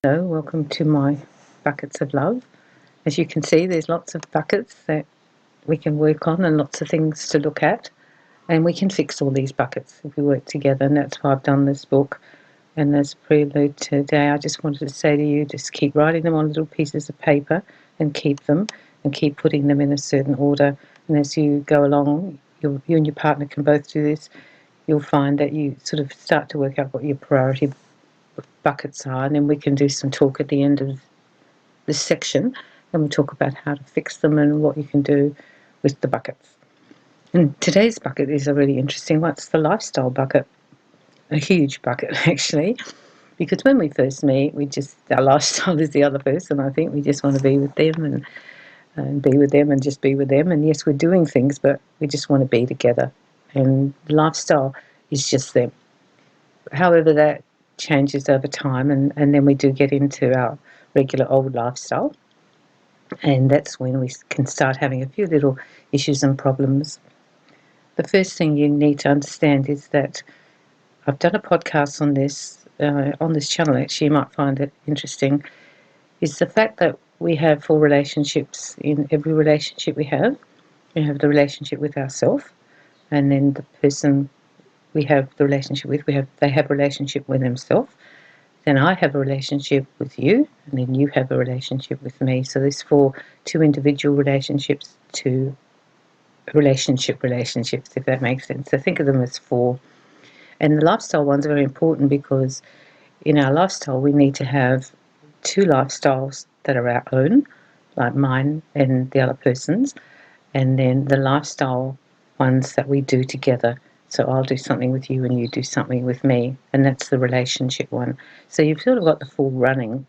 Hello, welcome to my buckets of love. As you can see, there's lots of buckets that we can work on and lots of things to look at, and we can fix all these buckets if we work together, and that's why I've done this book. And as a prelude today, I just wanted to say to you, just keep writing them on little pieces of paper and keep them and keep putting them in a certain order. And as you go along, you and your partner can both do this. You'll find that you sort of start to work out what your priority buckets are, and then we can do some talk at the end of this section, and we'll talk about how to fix them and what you can do with the buckets. And today's bucket is a really interesting one. It's the lifestyle bucket, a huge bucket actually, because when we first meet, our lifestyle is the other person. I think we just want to be with them and be with them and just be with them. And yes, we're doing things, but we just want to be together. And lifestyle is just them. However, that changes over time, and then we do get into our regular old lifestyle. And that's when we can start having a few little issues and problems. The first thing you need to understand is that I've done a podcast on this channel. Actually, you might find it interesting. Is the fact that we have 4 relationships in every relationship we have. We have the relationship with ourselves, and then the person we have the relationship with, they have a relationship with themselves. Then I have a relationship with you, and then you have a relationship with me. So there's 2 individual relationships, 2 relationships, if that makes sense. So think of them as 4. And the lifestyle ones are very important because in our lifestyle we need to have 2 lifestyles that are our own, like mine and the other person's, and then the lifestyle ones that we do together. So I'll do something with you and you do something with me, and that's the relationship one. So you've sort of got the 4 running.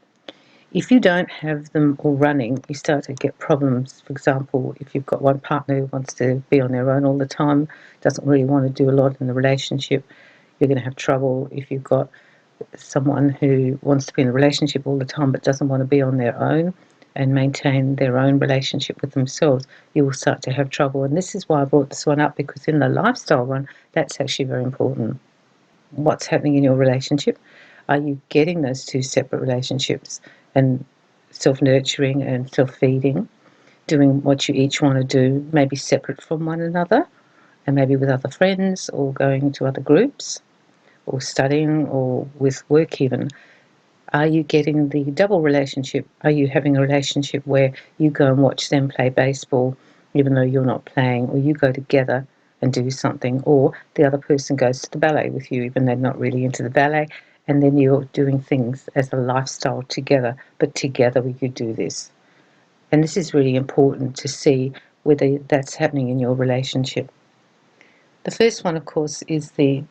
If you don't have them all running, you start to get problems. For example, if you've got one partner who wants to be on their own all the time, doesn't really want to do a lot in the relationship, you're going to have trouble. If you've got someone who wants to be in a relationship all the time but doesn't want to be on their own and maintain their own relationship with themselves, you will start to have trouble. And this is why I brought this one up, because in the lifestyle one, that's actually very important. What's happening in your relationship? Are you getting those 2 separate relationships and self-nurturing and self-feeding, doing what you each want to do, maybe separate from one another, and maybe with other friends or going to other groups or studying or with work even? Are you getting the double relationship? Are you having a relationship where you go and watch them play baseball even though you're not playing, or you go together and do something, or the other person goes to the ballet with you even though they're not really into the ballet, and then you're doing things as a lifestyle together, but together we could do this. And this is really important to see whether that's happening in your relationship. The first one, of course, is the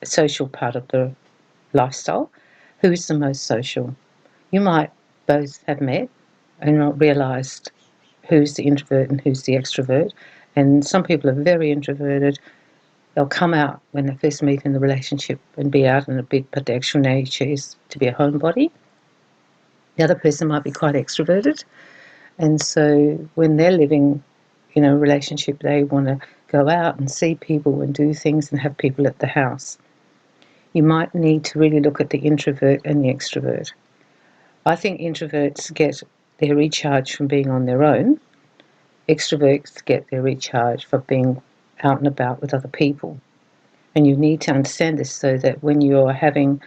social part of the lifestyle. Who's the most social? You might both have met and not realised who's the introvert and who's the extrovert. And some people are very introverted. They'll come out when they first meet in the relationship and be out in a bit, but the actual nature is to be a homebody. The other person might be quite extroverted. And so when they're living in a relationship, they want to go out and see people and do things and have people at the house. You might need to really look at the introvert and the extrovert. I think introverts get their recharge from being on their own. Extroverts get their recharge from being out and about with other people. And you need to understand this so that when you're having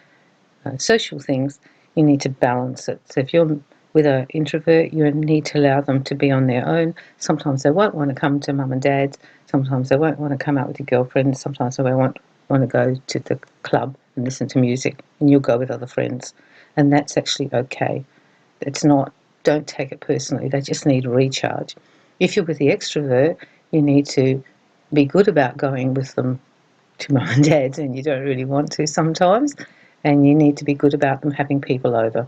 social things, you need to balance it. So if you're with an introvert, you need to allow them to be on their own. Sometimes they won't want to come to mum and dad's. Sometimes they won't want to come out with your girlfriend. Sometimes they won't want to go to the club and listen to music, and you'll go with other friends. And that's actually okay. Don't take it personally. They just need a recharge. If you're with the extrovert, you need to be good about going with them to mum and dad's, and you don't really want to sometimes, and you need to be good about them having people over.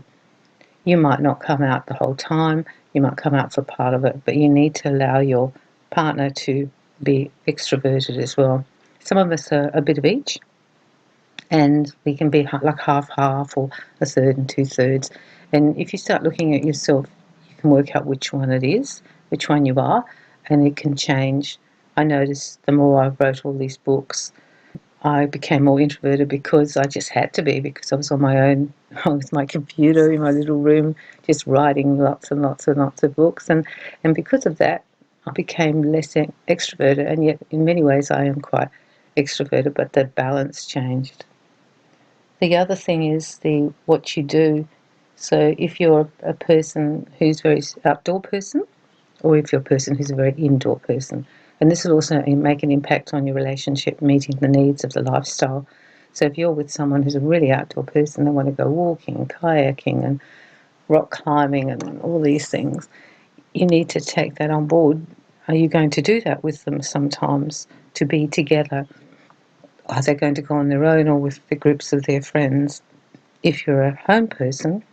You might not come out the whole time, you might come out for part of it, but you need to allow your partner to be extroverted as well. Some of us are a bit of each, and we can be like half-half or a third and 2/3. And if you start looking at yourself, you can work out which one it is, which one you are, and it can change. I noticed the more I wrote all these books, I became more introverted because I just had to be, because I was on my own with my computer in my little room, just writing lots and lots and lots of books. And because of that, I became less extroverted. And yet, in many ways, I am quite extroverted, but the balance changed. The other thing is the what you do. So if you're a person who's very outdoor person, or if you're a person who's a very indoor person, and this will also make an impact on your relationship, meeting the needs of the lifestyle. So if you're with someone who's a really outdoor person, they want to go walking, kayaking, and rock climbing, and all these things, you need to take that on board. Are you going to do that with them sometimes, to be together? Are they going to go on their own or with the groups of their friends? If you're a home person,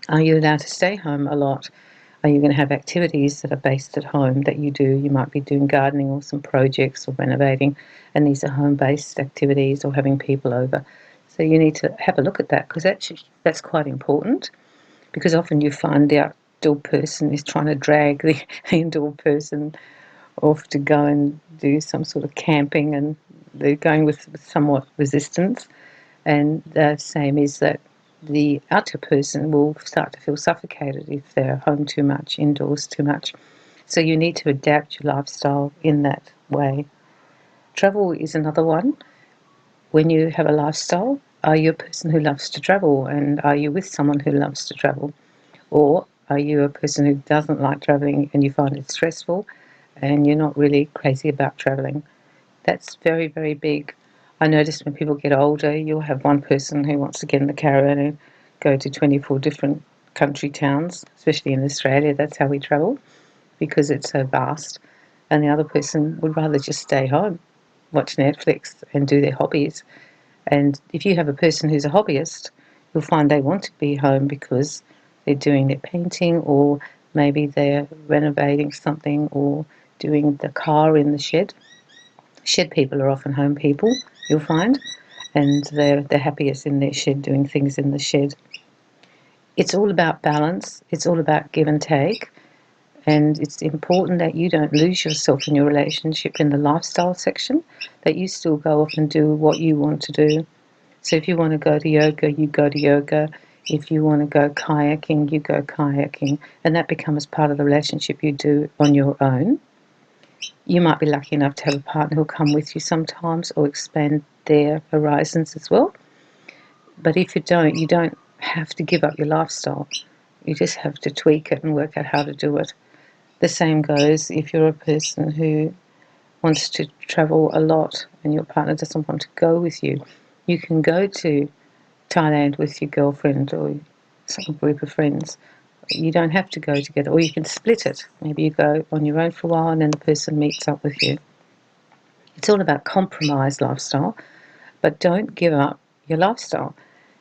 are you allowed to stay home a lot? Are you going to have activities that are based at home that you do? You might be doing gardening or some projects or renovating, and these are home-based activities, or having people over. So you need to have a look at that, because that's quite important, because often you find the outdoor person is trying to drag the indoor person off to go and do some sort of camping, and they're going with somewhat resistance. And the same is that the outer person will start to feel suffocated if they're home too much, indoors too much. So you need to adapt your lifestyle in that way. Travel is another one. When you have a lifestyle, are you a person who loves to travel, and are you with someone who loves to travel? Or are you a person who doesn't like traveling and you find it stressful and you're not really crazy about traveling? That's very, very big. I notice when people get older, you'll have one person who wants to get in the caravan and go to 24 different country towns, especially in Australia. That's how we travel, because it's so vast. And the other person would rather just stay home, watch Netflix, and do their hobbies. And if you have a person who's a hobbyist, you'll find they want to be home because they're doing their painting, or maybe they're renovating something, or doing the car in the shed. Shed people are often home people, you'll find, and they're happiest in their shed, doing things in the shed. It's all about balance. It's all about give and take. And it's important that you don't lose yourself in your relationship in the lifestyle section, that you still go off and do what you want to do. So if you want to go to yoga, you go to yoga. If you want to go kayaking, you go kayaking. And that becomes part of the relationship you do on your own. You might be lucky enough to have a partner who'll come with you sometimes, or expand their horizons as well. But if you don't have to give up your lifestyle. You just have to tweak it and work out how to do it. The same goes if you're a person who wants to travel a lot and your partner doesn't want to go with you. You can go to Thailand with your girlfriend or some group of friends. You don't have to go together, or you can split it. Maybe you go on your own for a while and then the person meets up with you. It's all about compromise lifestyle, but don't give up your lifestyle.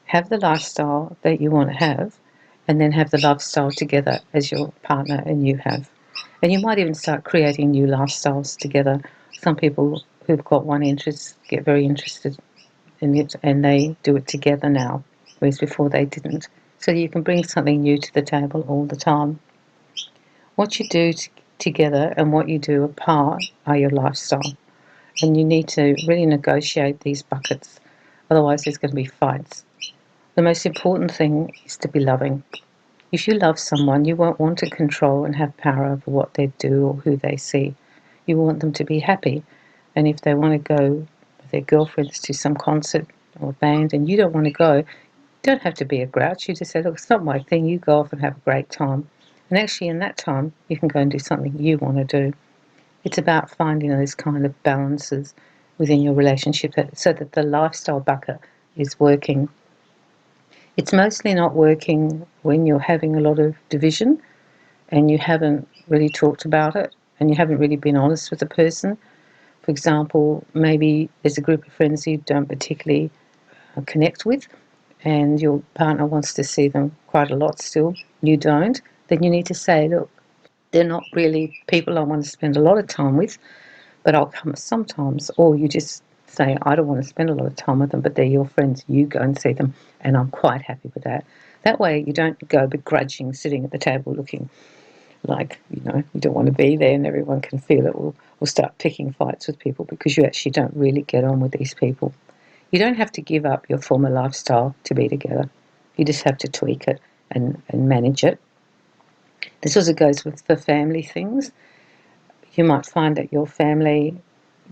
Have the lifestyle that you want to have, and then have the lifestyle together as your partner and you have. And you might even start creating new lifestyles together. Some people who've got one interest get very interested in it and they do it together now, whereas before they didn't. So you can bring something new to the table all the time. What you do together and what you do apart are your lifestyle. And you need to really negotiate these buckets, otherwise there's going to be fights. The most important thing is to be loving. If you love someone, you won't want to control and have power over what they do or who they see. You want them to be happy. And if they want to go with their girlfriends to some concert or band and you don't want to go, you don't have to be a grouch. You just say, look, it's not my thing. You go off and have a great time. And actually in that time, you can go and do something you want to do. It's about finding those kind of balances within your relationship so that the lifestyle bucket is working. It's mostly not working when you're having a lot of division and you haven't really talked about it and you haven't really been honest with the person. For example, maybe there's a group of friends you don't particularly connect with and your partner wants to see them quite a lot still, you don't, then you need to say, look, they're not really people I want to spend a lot of time with, but I'll come sometimes. Or you just say, I don't want to spend a lot of time with them, but they're your friends, you go and see them, and I'm quite happy with that. That way you don't go begrudging, sitting at the table looking like, you don't want to be there and everyone can feel it, or start picking fights with people because you actually don't really get on with these people. You don't have to give up your former lifestyle to be together. You just have to tweak it and manage it. This also goes with the family things. You might find that your family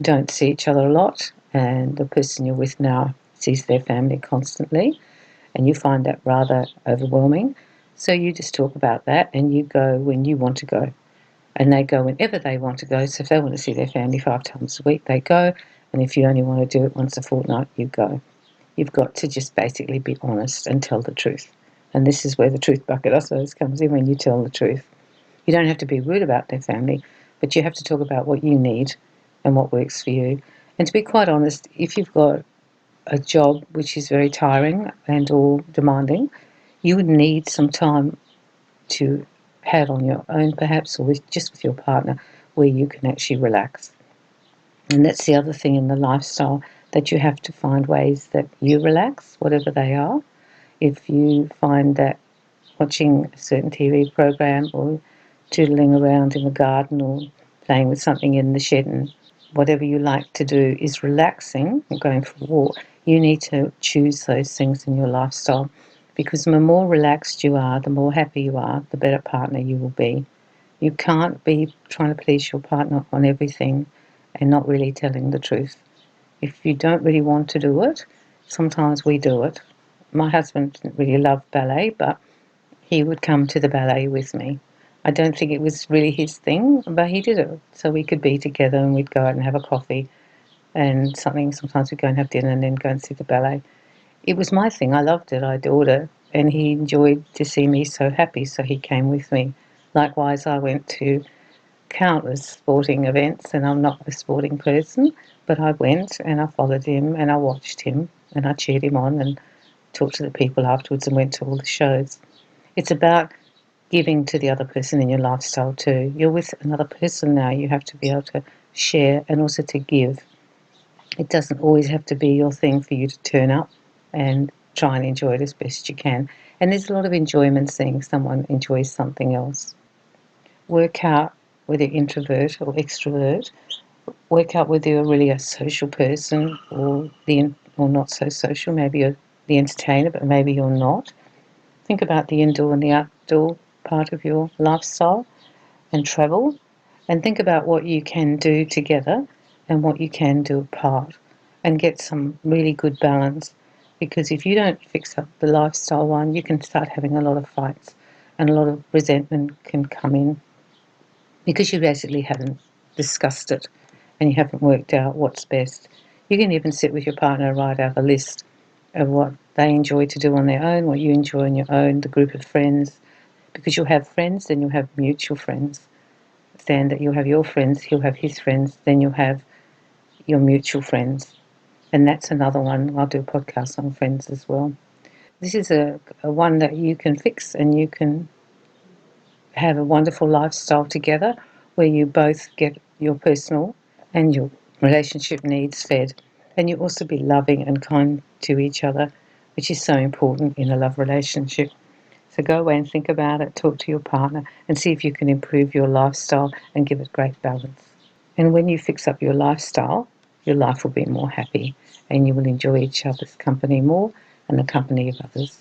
don't see each other a lot, and the person you're with now sees their family constantly, and you find that rather overwhelming. So you just talk about that, and you go when you want to go, and they go whenever they want to go. So if they want to see their family 5 times a week, they go, and if you only want to do it once a fortnight, you go. You've got to just basically be honest and tell the truth. And this is where the truth bucket, I suppose, comes in, when you tell the truth. You don't have to be rude about their family, but you have to talk about what you need and what works for you. And to be quite honest, if you've got a job which is very tiring and or demanding, you would need some time to have on your own, perhaps, or just with your partner, where you can actually relax. And that's the other thing in the lifestyle, that you have to find ways that you relax, whatever they are. If you find that watching a certain TV program or tootling around in the garden or playing with something in the shed and whatever you like to do is relaxing, or going for a walk, you need to choose those things in your lifestyle, because the more relaxed you are, the more happy you are, the better partner you will be. You can't be trying to please your partner on everything and not really telling the truth. If you don't really want to do it, sometimes we do it. My husband didn't really love ballet, but he would come to the ballet with me. I don't think it was really his thing, but he did it. So we could be together and we'd go out and have a coffee and something. Sometimes we'd go and have dinner and then go and see the ballet. It was my thing. I loved it. I adored it. And he enjoyed to see me so happy, so he came with me. Likewise, I went to countless sporting events, and I'm not a sporting person, but I went and I followed him and I watched him and I cheered him on and talked to the people afterwards and went to all the shows. It's about giving to the other person in your lifestyle too. You're with another person now. You have to be able to share and also to give. It doesn't always have to be your thing for you to turn up and try and enjoy it as best you can. And there's a lot of enjoyment seeing someone enjoys something else. Work out whether you're introvert or extrovert. Work out whether you're really a social person or not so social. Maybe you're the entertainer, but maybe you're not. Think about the indoor and the outdoor part of your lifestyle and travel, and think about what you can do together and what you can do apart, and get some really good balance. Because if you don't fix up the lifestyle one, you can start having a lot of fights and a lot of resentment can come in, because you basically haven't discussed it and you haven't worked out what's best. You can even sit with your partner and write out a list of what they enjoy to do on their own, what you enjoy on your own, the group of friends, because you'll have friends, then you'll have mutual friends. Understand that you'll have your friends, he'll have his friends, then you'll have your mutual friends. And that's another one. I'll do a podcast on friends as well. This is a one that you can fix, and you can have a wonderful lifestyle together where you both get your personal and your relationship needs fed. And you also be loving and kind to each other, which is so important in a love relationship. So go away and think about it, talk to your partner, and see if you can improve your lifestyle and give it great balance. And when you fix up your lifestyle, your life will be more happy and you will enjoy each other's company more and the company of others.